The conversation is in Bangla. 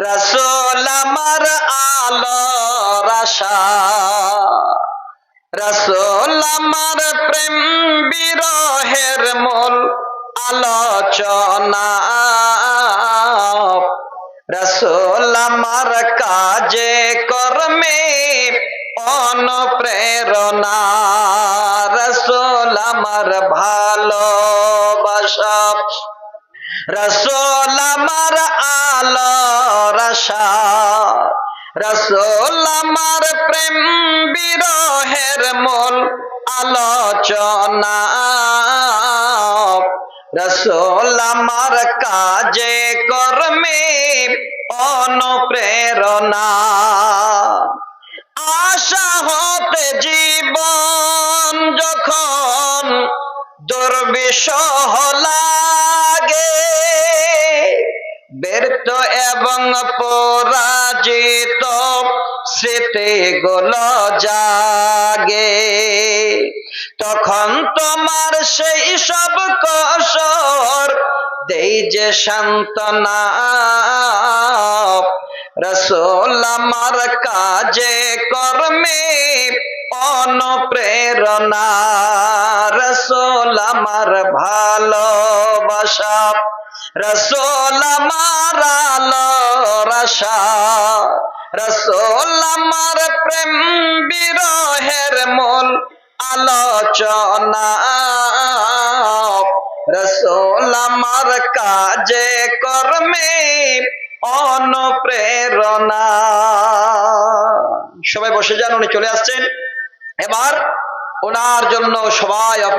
রাসূল আমার আলোর আশা, রাসূল আমার প্রেম বিরহের মূল আলোচনা, রাসূল আমার কাজে কর্মে অনুপ্রেরণা, রাসূল আমার ভালোবাসা, রাসূল আমার আলোর আশা, রাসূল আমার প্রেম বিরহের মূল আলোচনা, রাসূল আমার কাজে কর্মে অনুপ্রেরণা। আশা হতে জীবন যখন দুর্বিষহ লাগে, ব্যর্থ এবং পরাজিত স্মৃতিগুলো জাগে, তখন তোমার সেই সব কসর দেই যে সান্ত্বনা, রাসূল আমার কাজে কর্মে অনুপ্রেরণা, রাসূল আমার ভালোবাসা, রাসূল আমার আলোর আশা, রাসূল আমার প্রেম বিরহের মূল আলোচনা, রাসূল আমার কাজে কর্মে অনুপ্রেরণা। সবাই বসে যান, উনি চলে আসছেন। এবার ওনার জন্য সবাই অপেক্ষা।